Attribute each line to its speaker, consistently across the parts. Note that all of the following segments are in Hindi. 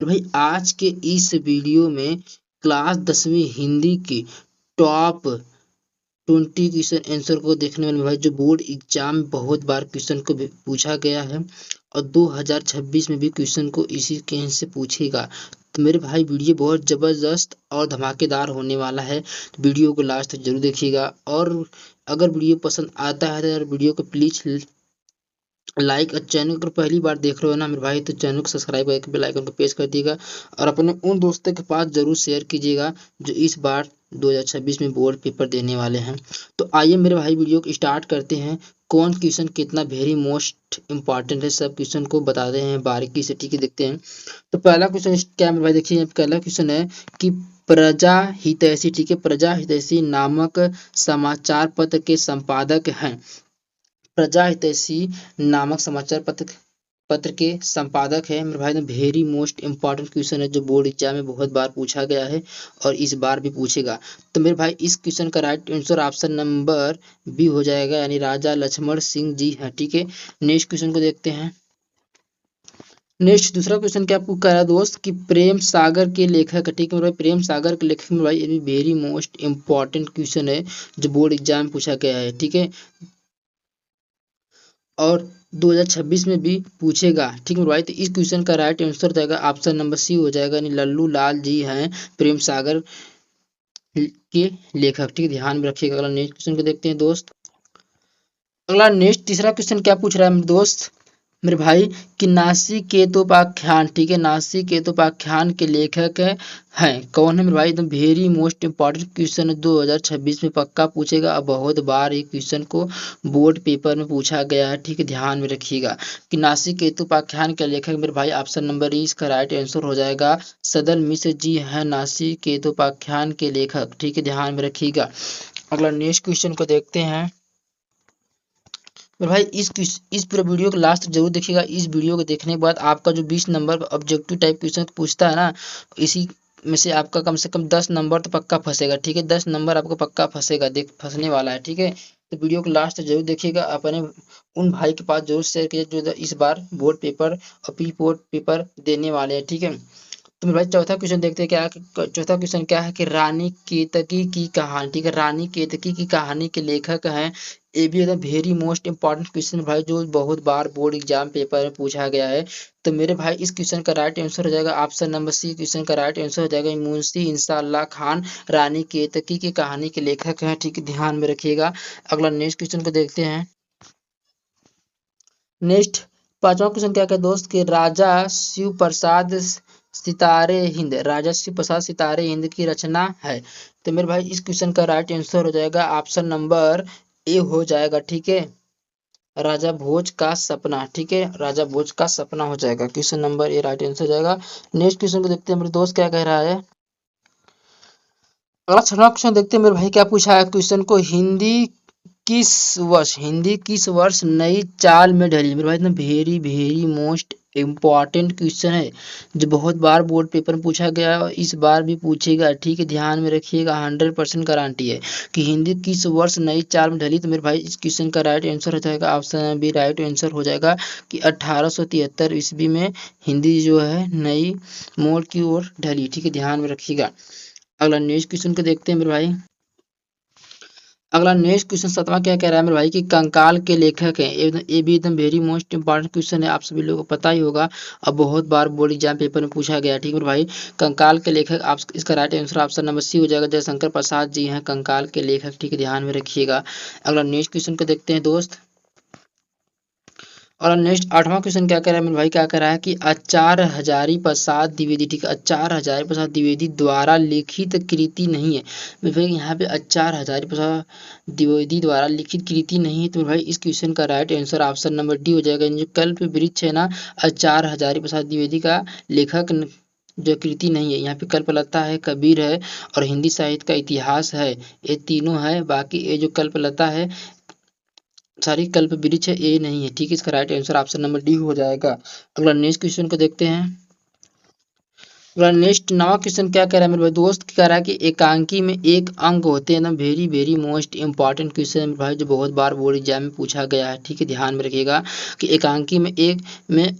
Speaker 1: भाई आज के इस वीडियो में क्लास 10वीं हिंदी की टॉप 20 क्वेश्चन आंसर को देखने वाले भाई, जो बोर्ड एग्जाम में बहुत बार क्वेश्चन को पूछा गया है और 2026 में भी क्वेश्चन को इसी के से पूछेगा। तो मेरे भाई वीडियो बहुत ज़बरदस्त और धमाकेदार होने वाला है, तो वीडियो को लास्ट तक जरूर देखिएगा। और अगर वीडियो पसंद आता है तो यार वीडियो को प्लीज़ लाइक और चैनल को पहली बार देख रहे हो ना मेरे भाई, तो चैनल को सब्सक्राइब करके बेल आइकन को प्रेस कर दिएगा और अपने उन दोस्तों के पास जरूर शेयर कीजिएगा जो इस बार 2026 में बोर्ड पेपर देने वाले हैं। तो आइए मेरे भाई वीडियो को स्टार्ट करते हैं। कौन क्वेश्चन कितना वेरी मोस्ट इंपॉर्टेंट है, सब क्वेश्चन को बताते हैं बारीकी से, ठीक है। देखते हैं। तो पहला क्वेश्चन क्या मेरे भाई, देखिए पहला क्वेश्चन है कि प्रजा हितैषी, ठीक है, प्रजा हितैषी नामक समाचार पत्र के संपादक हैं। प्रजा हितैषी नामक समाचार पत्र के संपादक है मेरे भाई। वेरी मोस्ट इंपॉर्टेंट क्वेश्चन है जो बोर्ड एग्जाम में बहुत बार पूछा गया है और इस बार भी पूछेगा। तो मेरे भाई इस क्वेश्चन का right answer option number B हो जाएगा, यानी राजा लक्ष्मण सिंह जी है, ठीक है। नेक्स्ट क्वेश्चन को देखते हैं। नेक्स्ट दूसरा क्वेश्चन क्या आपको कह रहा है दोस्त कि प्रेम सागर के लेखक, ठीक है मेरे भाई, प्रेम सागर के लेखक मेरे भाई, ये भी वेरी मोस्ट इंपॉर्टेंट क्वेश्चन है जो बोर्ड एग्जाम में पूछा गया है, ठीक है, और 2026 में भी पूछेगा, ठीक है भाई। तो इस क्वेश्चन का राइट आंसर जाएगा ऑप्शन नंबर सी हो जाएगा, यानी लल्लू लाल जी हैं प्रेम सागर के लेखक, ठीक है, ध्यान में रखिएगा। अगला नेक्स्ट क्वेश्चन को देखते हैं दोस्त। अगला नेक्स्ट तीसरा क्वेश्चन क्या पूछ रहा है दोस्त मेरे भाई कि नासिकेतोपाख्यान, ठीक है, नासिकेतोपाख्यान के लेखक हैं कौन है मेरे भाई। एकदम वेरी मोस्ट इंपॉर्टेंट क्वेश्चन है, 2026 में पक्का पूछेगा और बहुत बार ये क्वेश्चन को बोर्ड पेपर में पूछा गया है, ठीक है, ध्यान में रखिएगा कि नासिकेतोपाख्यान के लेखक मेरे भाई ऑप्शन नंबर ई इसका राइट आंसर हो जाएगा, सदल मिश्र जी हैं नासिकेतोपाख्यान के लेखक, ठीक है, ध्यान में रखिएगा। अगला नेक्स्ट क्वेश्चन को देखते हैं मेरे भाई। इस पूरे वीडियो को लास्ट जरूर देखिएगा। इस वीडियो को देखने के बाद आपका जो 20 नंबर का ऑब्जेक्टिव टाइप क्वेश्चन पूछता है ना, इसी में से आपका कम से कम 10 नंबर तो पक्का फंसेगा, ठीक है, 10 नंबर आपको पक्का फंसेगा, देख फंसने वाला है, ठीक है। तो वीडियो को लास्ट जरूर देखिएगा, अपने उन भाई के पास जरूर शेयर कीजिए जो इस बार बोर्ड पेपर और प्री बोर्ड पेपर देने वाले हैं, ठीक है। तो मेरे भाई चौथा क्वेश्चन देखते हैं क्या, चौथा क्वेश्चन क्या है कि रानी केतकी की कहानी, ठीक है, रानी केतकी की कहानी के लेखक हैं। ये भी एकदम वेरी मोस्ट इंपॉर्टेंट क्वेश्चन भाई, जो बहुत बार बोर्ड एग्जाम पेपर में पूछा गया है। तो मेरे भाई इस क्वेश्चन का राइट आंसर हो जाएगा ऑप्शन नंबर सी, क्वेश्चन का राइट आंसर हो जाएगा मुंशी इंशाअल्लाह खान रानी केतकी की कहानी के लेखक हैं, ठीक है, ध्यान में रखिएगा। अगला नेक्स्ट क्वेश्चन को देखते हैं। नेक्स्ट पांचवा क्वेश्चन क्या है दोस्त कि राजा शिव प्रसाद सितारे हिंद, राजा शिव प्रसाद सितारे हिंद की रचना है। तो मेरे भाई इस क्वेश्चन का राइट आंसर हो जाएगा ऑप्शन नंबर ए हो जाएगा, ठीक है, राजा भोज का सपना, ठीक है, राजा भोज का सपना हो जाएगा, question number A right answer हो जाएगा। नेक्स्ट क्वेश्चन को देखते हैं मेरे दोस्त क्या कह रहा है। अगला छठवां क्वेश्चन देखते हैं मेरे भाई क्या पूछा है क्वेश्चन को, हिंदी किस वर्ष नई चाल में ढली। मेरे भाई इतना very very most important question है जो बहुत बार बोर्ड पेपर में पूछा गया है और इस बार भी पूछेगा, ठीक है, ध्यान में रखिएगा। 100% गारंटी है कि हिंदी किस वर्ष नई चाल में ढली। तो मेरे भाई इस क्वेश्चन का राइट आंसर हो जाएगा ऑप्शन बी, राइट आंसर हो जाएगा कि 1873 ईस्वी में हिंदी जो है नई मोड़ की ओर ढली, ठीक है, ध्यान में रखिएगा। अगला नेक्स्ट क्वेश्चन को देखते हैं मेरे भाई। अगला नेक्स्ट क्वेश्चन सातवां क्या कह रहा है मेरे भाई कि कंकाल के लेखक हैं। ये भी एकदम वेरी मोस्ट इंपॉर्टेंट क्वेश्चन है, आप सभी लोगों को पता ही होगा और बहुत बार बोर्ड एग्जाम पेपर में पूछा गया, ठीक है मेरे भाई। कंकाल के लेखक आप इसका right answer option number C हो जाएगा, जयशंकर प्रसाद जी हैं कंकाल के लेखक, ठीक है, ध्यान में रखिएगा। अगला नेक्स्ट क्वेश्चन को देखते हैं दोस्त। और नेक्स्ट आठवां क्वेश्चन क्या कह रहा है मेरे भाई, क्या कह रहा है कि आचार्य हजारी प्रसाद द्विवेदी, ठीक है, आचार्य हजारी प्रसाद द्विवेदी द्वारा लिखित कृति नहीं है। मेरे भाई यहाँ पे आचार्य हजारी प्रसाद द्विवेदी द्वारा लिखित कृति नहीं है, तो मेरे भाई इस क्वेश्चन का right answer option number D हो जाएगा। जो कल्प वृक्ष है ना, आचार्य हजारी प्रसाद द्विवेदी का लेखक जो कृति नहीं है, यहाँ पे कल्पलता है, कबीर है और हिंदी साहित्य का इतिहास है, ये तीनों है। बाकी ये जो कल्पलता है सारी कल्प वृक्ष है, ए नहीं है, ठीक है, इसका right answer option number D हो जाएगा। अगला नेक्स्ट क्वेश्चन को देखते हैं। अगला नेक्स्ट नवा क्वेश्चन क्या कह रहा है मेरे भाई दोस्त, कह रहा है कि एकांकी में एक अंक होते हैं ना, very very most important question है भाई, जो बहुत बार बोर्ड एग्जाम में पूछा गया है, ठीक है, ध्यान में रखिएगा कि एकांकी में एक में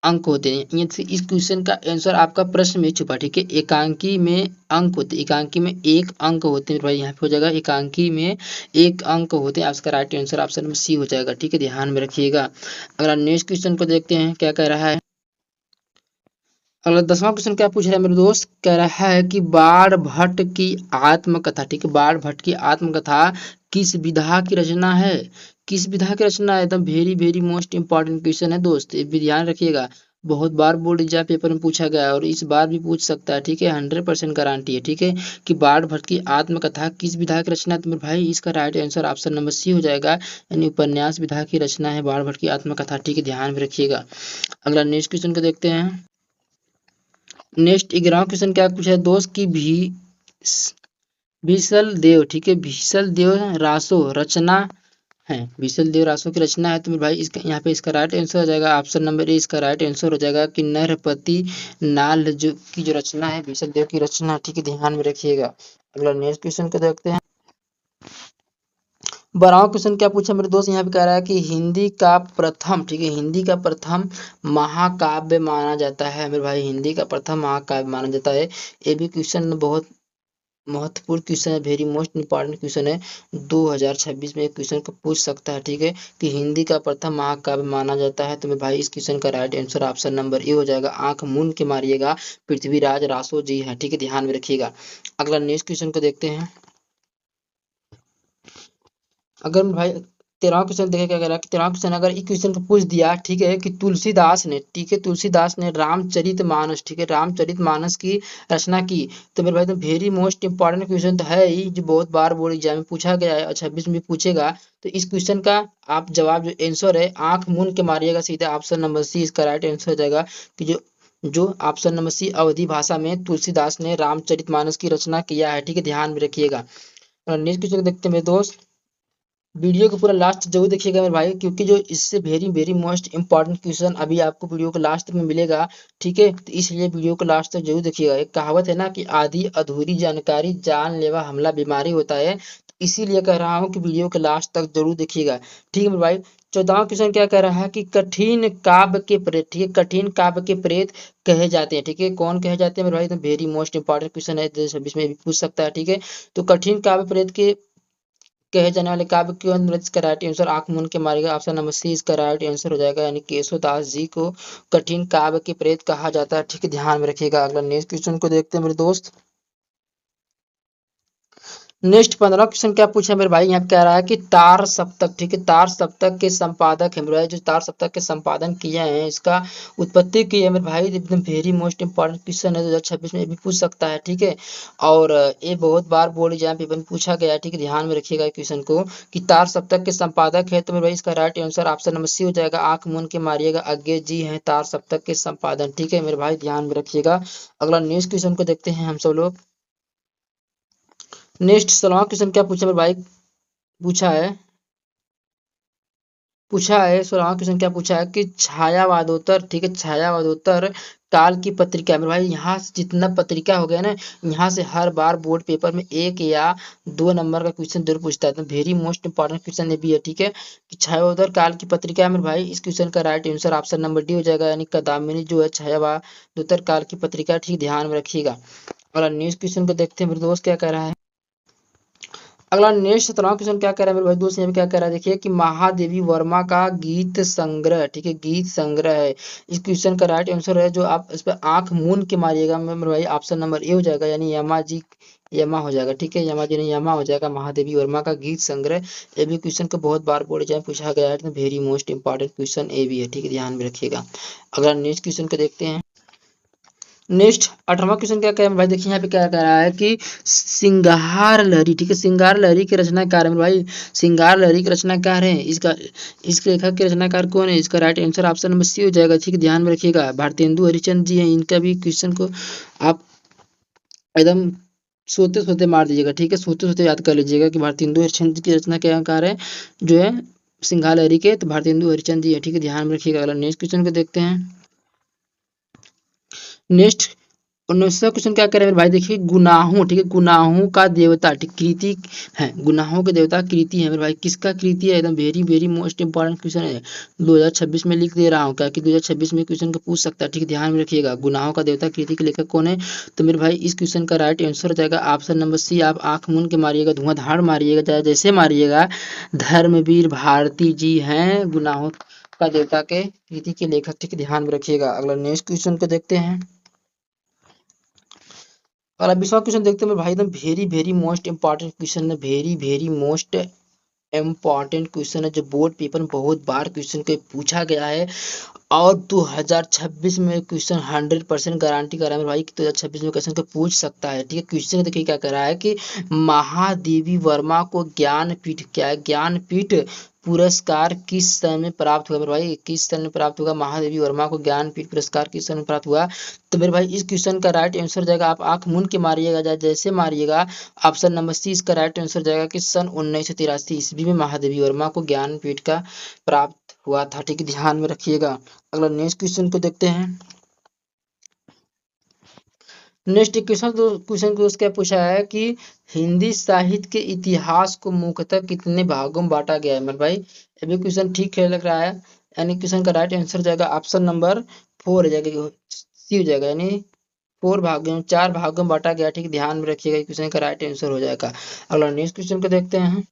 Speaker 1: अंक होते हैं। ये इस क्वेश्चन का आंसर आपका प्रश्न में छुपा, ठीक है। एकांकी में अंक होते हैं, एकांकी में एक अंक होते हैं भाई, यहाँ पे हो जाएगा एकांकी में एक अंक होते हैं। आपका right answer option number C हो जाएगा, ठीक है, ध्यान में रखिएगा। अगला नेक्स्ट क्वेश्चन को देखते हैं क्या कह रहा है। अगला 10वां क्वेश्चन क्या पूछ रहा है मेरे दोस्त, कह रहा है कि बाण भट्ट की आत्मकथा, ठीक है, बाण भट्ट की आत्मकथा किस विधा की रचना है? किस विधा की रचना है? एकदम very very most important question है दोस्त, ये भी ध्यान रखिएगा। बहुत बार बोर्ड एग्जाम पेपर में पूछा गया है और इस बार भी पूछ सकता है, ठीक है, 100% गारंटी है, ठीक है, कि बाण भट्ट की आत्मकथा किस विधा की रचना है। तो मेरे भाई इसका right answer option number C हो जाएगा, यानी उपन्यास विधा की रचना है बाण भट्ट की आत्मकथा, ठीक है, ध्यान में रखिएगा। अगला नेक्स्ट क्वेश्चन को देखते हैं। नेक्स्ट 11वां क्वेश्चन क्या पूछा है दोस्त की भीषल देव, ठीक है, भीषल देव रासो रचना है, भीषल देव रासो की रचना है। तो मेरे भाई इसका यहाँ पे इसका राइट आंसर हो जाएगा ऑप्शन नंबर ए, इसका राइट आंसर हो जाएगा कि नरपति नाल जो की जो रचना है भीषल देव की रचना, ठीक है, ध्यान में रखिएगा। अगला नेक्स्ट क्वेश्चन को देखते हैं। 12वां क्वेश्चन क्या पूछा मेरे दोस्त, यहाँ पे कह रहा है कि हिंदी का प्रथम, ठीक है, हिंदी का प्रथम महाकाव्य माना जाता है मेरे भाई, हिंदी का प्रथम महाकाव्य माना जाता है। ये भी क्वेश्चन बहुत महत्वपूर्ण क्वेश्चन है, वेरी मोस्ट इंपॉर्टेंट क्वेश्चन है, 2026 में क्वेश्चन को पूछ सकता है, ठीक है, कि हिंदी का प्रथम महाकाव्य माना जाता है। तो मेरे भाई इस क्वेश्चन का right answer option number A हो जाएगा, आंख मूंद के मारिएगा, पृथ्वीराज रासो जी है, ठीक है, ध्यान में रखिएगा। अगला नेक्स्ट क्वेश्चन को देखते हैं। अगर भाई 13वां क्वेश्चन देखे क्या कह रहा है कि 13वां क्वेश्चन अगर इस क्वेश्चन को पूछ दिया, ठीक है, कि तुलसीदास ने, ठीक है, तुलसीदास ने रामचरितमानस, ठीक है, रामचरितमानस की रचना की। तो मेरे भाई तो वेरी मोस्ट इंपॉर्टेंट क्वेश्चन तो है ही, जो बहुत बार बोर्ड एग्जाम में पूछा गया है और 26 में पूछेगा। तो इस क्वेश्चन का आप जवाब जो आंसर है आंख मूंद के मारिएगा, सीधा ऑप्शन नंबर सी इसका राइट आंसर हो जाएगा, कि जो ऑप्शन नंबर सी अवधी भाषा में तुलसीदास ने रामचरितमानस की रचना किया है, ठीक है, ध्यान में रखिएगा। नेक्स्ट क्वेश्चन देखते हैं मेरे दोस्त, वीडियो को पूरा लास्ट जरूर देखिएगा मेरे भाई, क्योंकि जो इससे very very most important question अभी आपको वीडियो को लास्ट में मिलेगा, ठीक है, तो इसलिए वीडियो को लास्ट तक जरूर देखिएगा। एक कहावत है ना कि आधी अधूरी जानकारी जानलेवा हमला बीमारी होता है, तो इसीलिए कह रहा हूँ कि वीडियो के लास्ट तक जरूर देखिएगा, ठीक है मेरे भाई। 14वां क्वेश्चन क्या कह रहा है कि कठिन काव्य के प्रेत, ठीक है, कठिन काव्य के प्रेत कहे जाते हैं, ठीक है, कौन कहे जाते हैं मेरे भाई, तो वेरी मोस्ट इंपॉर्टेंट क्वेश्चन है, 2026 में भी पूछ सकता है, ठीक है। तो कठिन काव्य प्रेत के कहे जाने वाले काव्य क्यों नृत्य इसका राइट आंसर आंख मूंद के मारेगा, ऑप्शन नंबर सी इसका राइट आंसर हो जाएगा, यानी केशवदास जी को कठिन काव्य के प्रेत कहा जाता है, ठीक है, ध्यान में रखिएगा। अगला नेक्स्ट क्वेश्चन को देखते हैं मेरे दोस्त। नेक्स्ट 15वां क्वेश्चन क्या पूछा मेरे भाई, यहाँ पे कह रहा है कि तार सप्तक, ठीक है, तार सप्तक के संपादक है मेरे भाई, जो तार सप्तक के संपादन किए हैं, इसका उत्पत्ति की है मेरे भाई, एकदम वेरी मोस्ट इंपॉर्टेंट क्वेश्चन है, 2026 में भी पूछ सकता है, ठीक है। और ये बहुत बार बोर्ड एग्जाम पेपर में पूछा गया है, ठीक है, ध्यान में रखिएगा क्वेश्चन को, कि तार सप्तक के संपादक है। तो मेरे भाई इसका right answer option number C हो जाएगा, आंख मूंद के मारिएगा, अज्ञे जी हैं तार सप्तक के संपादन, ठीक है मेरे भाई, ध्यान में रखिएगा। अगला नेक्स्ट क्वेश्चन को देखते हैं हम सब लोग। नेक्स्ट 16वां क्वेश्चन क्या पूछा मेरे भाई, पूछा है 16वां क्वेश्चन क्या पूछा है कि छायावादोत्तर, ठीक है, छायावादोत्तर काल की पत्रिका, मेरे भाई यहाँ से जितना पत्रिका हो गया ना, यहाँ से हर बार बोर्ड पेपर में 1 या 2 नंबर का क्वेश्चन जरूर पूछता है, तो वेरी मोस्ट इंपॉर्टेंट क्वेश्चन ये भी है, ठीक है, कि छायावादोत्तर काल की पत्रिका है मेरे भाई, इस क्वेश्चन का right answer option number D हो जाएगा, यानी कदामिनी जो है छायावादोत्तर काल की पत्रिका, ठीक, ध्यान में रखिएगा। और नेक्स्ट क्वेश्चन को देखते हैं मेरे दोस्त क्या कह रहा है। अगला नेक्स्ट 17वां क्वेश्चन क्या कह रहा है मेरे भाई दोस्त, यहाँ पे क्या कह रहा है देखिए, कि महादेवी वर्मा का गीत संग्रह, ठीक है, गीत संग्रह है, इस क्वेश्चन का राइट आंसर है, जो आप इस पर आंख मूंद के मारिएगा मेरे भाई, ऑप्शन नंबर ए हो जाएगा, यानी यमा जी, यमा हो जाएगा, ठीक है, यमा जी नहीं यमा हो जाएगा, महादेवी वर्मा का गीत संग्रह। ये भी क्वेश्चन को बहुत बार बोर्ड एग्जाम पूछा गया है, तो वेरी मोस्ट इंपॉर्टेंट क्वेश्चन ए भी है, ठीक है, ध्यान में रखिएगा। अगला नेक्स्ट क्वेश्चन को देखते हैं। नेक्स्ट 18वां क्वेश्चन क्या कह रहा है भाई, देखिए यहाँ पे क्या कह रहा है कि सिंगार लहरी, ठीक है, सिंगार लहरी के रचनाकार है भाई, सिंगार लहरी के रचनाकार है, इसका इस लेखक के रचनाकार कौन है, इसका right answer option number C हो जाएगा, ठीक है, ध्यान में रखिएगा, भारतेंदु हरिचंद जी हैं, इनका भी क्वेश्चन को आप एकदम सोते सोते मार दीजिएगा, ठीक है, सोते सोते याद कर लीजिएगा कि भारतेंदु हरिचंद जी की रचना क्या कार है, जो है सिंगार लहरी के, तो भारतेंदु हरिचंद जी है, ठीक है, ध्यान में रखिएगा। अगला नेक्स्ट क्वेश्चन को देखते हैं। नेक्स्ट 19वां क्वेश्चन क्या करे मेरे भाई, देखिए गुनाहों, ठीक है, गुनाहों का देवता, ठीक, कृति है, गुनाहों के देवता कृति है मेरे भाई, किसका कृति है, एकदम very very most important question है, 2026 में लिख दे रहा हूँ क्या कि 2026 में क्वेश्चन को पूछ सकता है, ठीक, ध्यान में रखिएगा, गुनाहों का देवता कृति के लेखक कौन है। तो मेरे भाई इस क्वेश्चन का राइट आंसर हो जाएगा ऑप्शन नंबर सी। आप आंख मूंद के मारिएगा, धुआंधार मारिएगा, चाहे जैसे मारिएगा, धर्मवीर भारती जी हैं गुनाहों का देवता के कृति के लेखक, ठीक, ध्यान में रखिएगा। अगला नेक्स्ट क्वेश्चन को देखते हैं। अगला 20वां क्वेश्चन देखते हैं भाई, एकदम very very most important question है, very very most important question है, जो बोर्ड पेपर में बहुत बार क्वेश्चन को पूछा गया है और 2026 में क्वेश्चन 100% गारंटी कर रहा है भाई कि 2026 में क्वेश्चन को पूछ सकता है, ठीक है। क्वेश्चन देखिए क्या कर रहा है कि महादेवी वर्मा को ज्ञानपीठ, क्या है, ज्ञानपीठ पुरस्कार किस सन में प्राप्त हुआ मेरे भाई, किस सन में प्राप्त हुआ, महादेवी वर्मा को ज्ञानपीठ पुरस्कार किस सन में प्राप्त हुआ। तो मेरे भाई इस क्वेश्चन का राइट आंसर जाएगा, आप आंख मूंद के मारिएगा, जैसे मारिएगा, ऑप्शन नंबर सी इसका राइट आंसर जाएगा कि सन 1983 ईस्वी में महादेवी वर्मा को ज्ञानपीठ का प्राप्त हुआ था, ठीक है, ध्यान में रखिएगा। अगला नेक्स्ट क्वेश्चन को देखते हैं। नेक्स्ट क्वेश्चन को क्या पूछा है कि हिंदी साहित्य के इतिहास को मुख्यतः कितने भागों में बांटा गया है मेरे भाई, ये भी क्वेश्चन ठीक है लग रहा है, यानी क्वेश्चन का राइट आंसर जाएगा ऑप्शन नंबर 4 हो जाएगा, सी हो जाएगा, यानी 4 भागों में बांटा गया, ठीक, ध्यान में रखिएगा, क्वेश्चन का राइट आंसर हो जाएगा। अगला नेक्स्ट क्वेश्चन को देखते हैं।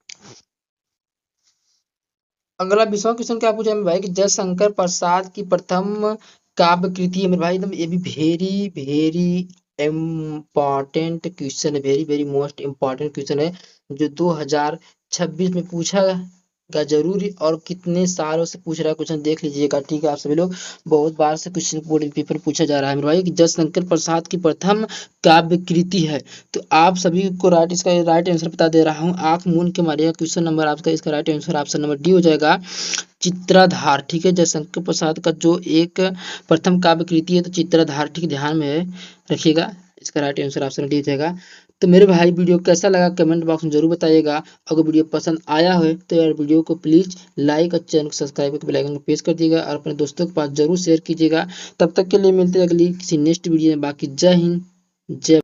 Speaker 1: अगला 20वां क्वेश्चन क्या पूछा है भाई कि जयशंकर प्रसाद की प्रथम काव्य कृति है मेरे भाई, एकदम ये भी वेरी वेरी इम्पॉर्टेंट क्वेश्चन है, very very most important question है, जो 2026 में पूछा का जरूरी और कितने सालों से पूछ रहा है क्वेश्चन, देख लीजिएगा, ठीक है। आप सभी लोग बहुत बार से क्वेश्चन बोर्ड पेपर पूछा जा रहा है मेरे भाई कि जयशंकर प्रसाद की प्रथम काव्य कृति है। तो आप सभी को इसका राइट आंसर बता दे रहा हूँ, आंख मूंद के मारिएगा, क्वेश्चन नंबर आपका इसका right answer option number D हो जाएगा, चित्राधार, ठीक है। जयशंकर प्रसाद का जो एक प्रथम काव्य कृति है तो चित्राधार, ठीक, ध्यान में रखिएगा, इसका राइट आंसर ऑप्शन डी हो जाएगा। तो मेरे भाई वीडियो कैसा लगा कमेंट बॉक्स में जरूर बताइएगा, अगर वीडियो पसंद आया हो तो यार वीडियो को प्लीज लाइक और चैनल को सब्सक्राइब करके बेल आइकन को प्रेस कर दीजिएगा और अपने दोस्तों के पास जरूर शेयर कीजिएगा। तब तक के लिए मिलते हैं अगली किसी नेक्स्ट वीडियो में, बाकी जय हिंद जय